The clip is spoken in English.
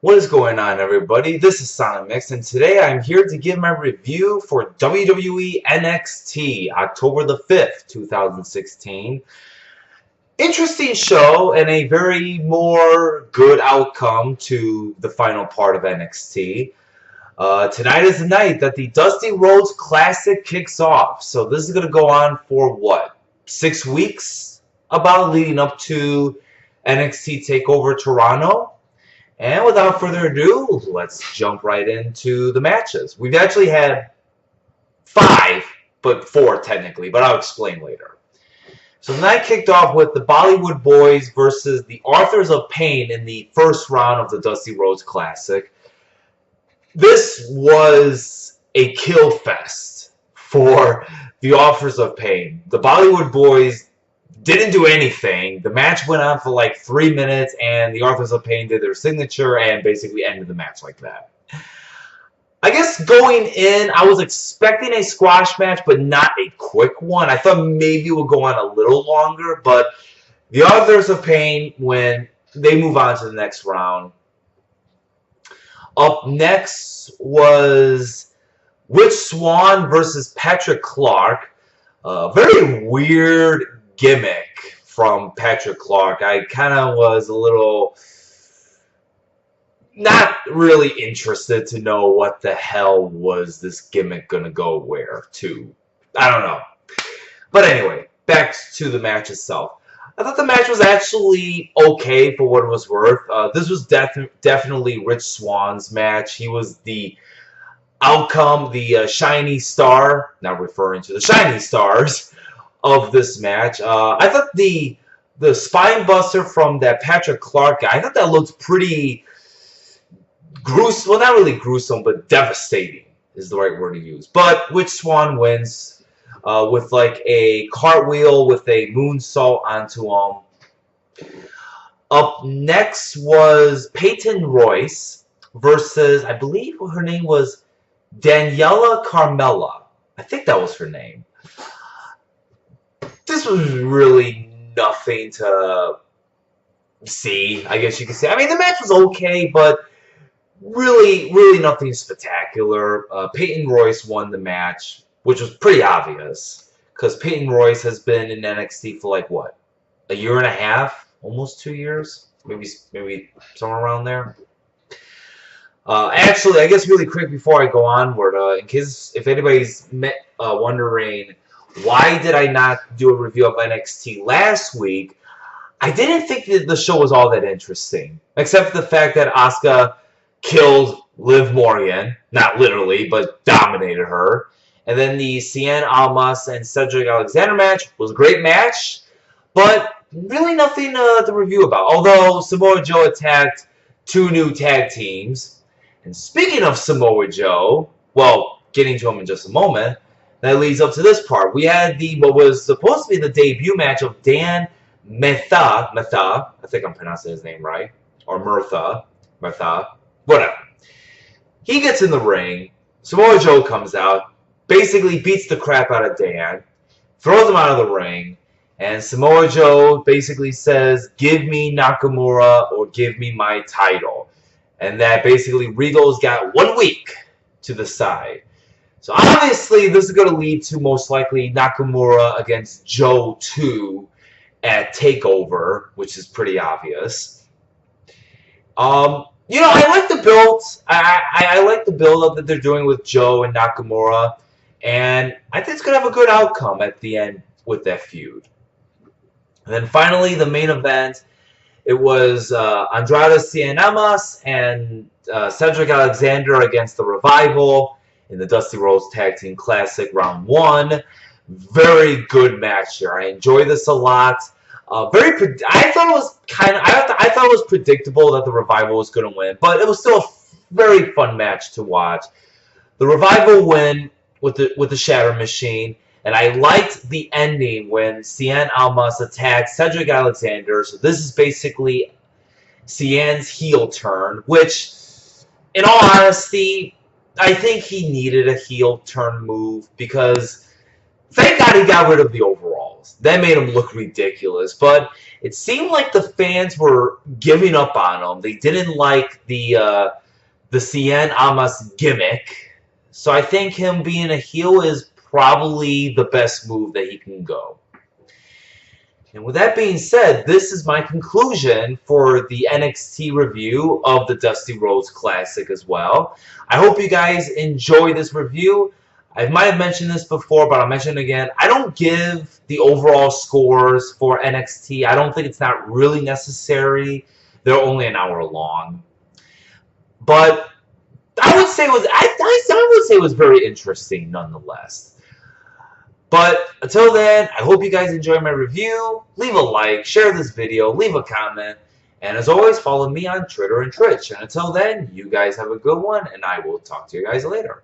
What is going on, everybody? This is Sonic Mix, and today I'm here to give my review for WWE NXT, October the 5th, 2016. Interesting show and a very more good outcome to the final part of NXT. Tonight is the night that the Dusty Rhodes Classic kicks off. So this is going to go on for, what, 6 weeks? About leading up to NXT TakeOver Toronto. And without further ado, let's jump right into the matches. We've actually had 5, but 4 technically, but I'll explain later. So the night kicked off with the Bollywood Boys versus the Authors of Pain in the first round of the Dusty Rhodes Classic. This was a kill fest for the Authors of Pain. The Bollywood Boys didn't do anything. The match went on for like 3 minutes, and the Authors of Pain did their signature and basically ended the match like that. I guess going in, I was expecting a squash match, but not a quick one. I thought maybe it would go on a little longer, but the Authors of Pain, when they move on to the next round. Up next was Rich Swann versus Patrick Clark. Very weird gimmick from Patrick Clark. I kind of was a little not really interested to know what the hell was this gimmick gonna go where to. I don't know. But anyway, back to the match itself. I thought the match was actually okay for what it was worth. This was definitely Rich Swann's match. He was the outcome, the shiny star, not referring to the shiny stars, of this match. I thought the spine buster from that Patrick Clark guy, I thought that looked pretty gruesome. Well, not really gruesome, but devastating is the right word to use. But Rich Swann wins with like a cartwheel with a moonsault onto him. Up next was Payton Royce versus, I believe her name was Daniela Carmella. I think that was her name. This was really nothing to see, I guess you could say. I mean, the match was okay, but really nothing spectacular. Payton Royce won the match, which was pretty obvious, because Payton Royce has been in NXT for like, what, a year and a half? Almost 2 years? Maybe somewhere around there. Actually, I guess really quick before I go onward, in case if anybody's wondering, why did I not do a review of NXT last week? I didn't think that the show was all that interesting, except for the fact that Asuka killed Liv Morgan, not literally, but dominated her. And then the Cien Almas and Cedric Alexander match was a great match, but really nothing to review about. Although Samoa Joe attacked 2 new tag teams. And speaking of Samoa Joe, well, getting to him in just a moment, that leads up to this part. We had what was supposed to be the debut match of Dan Metha, I think I'm pronouncing his name right, or Murtha, whatever. He gets in the ring, Samoa Joe comes out, basically beats the crap out of Dan, throws him out of the ring, and Samoa Joe basically says, give me Nakamura or give me my title. And that basically Regal's got 1 week to decide. So obviously, this is going to lead to most likely Nakamura against Joe 2 at TakeOver, which is pretty obvious. You know, I like the build. I like the build-up that they're doing with Joe and Nakamura, and I think it's going to have a good outcome at the end with that feud. And then finally, the main event. It was Andrade Cien Almas and Cedric Alexander against the Revival in the Dusty Rhodes Tag Team Classic Round 1. Very good match here. I enjoy this a lot. I thought it was predictable that the Revival was going to win, but it was still a very fun match to watch. The Revival win with the Shatter Machine, and I liked the ending when Cien Almas attacked Cedric Alexander. So this is basically Cien's heel turn, which, in all honesty, I think he needed a heel turn move because thank God he got rid of the overalls. out. That made him look ridiculous. But it seemed like the fans were giving up on him. They didn't like the Cien Amas gimmick. So I think him being a heel is probably the best move that he can go. And with that being said, this is my conclusion for the NXT review of the Dusty Rhodes Classic as well. I hope you guys enjoy this review. I might have mentioned this before, but I'll mention it again. I don't give the overall scores for NXT. I don't think it's not really necessary. They're only an hour long. But I would say it was very interesting nonetheless. But until then, I hope you guys enjoy my review. Leave a like, share this video, leave a comment. And as always, follow me on Twitter and Twitch. And until then, you guys have a good one, and I will talk to you guys later.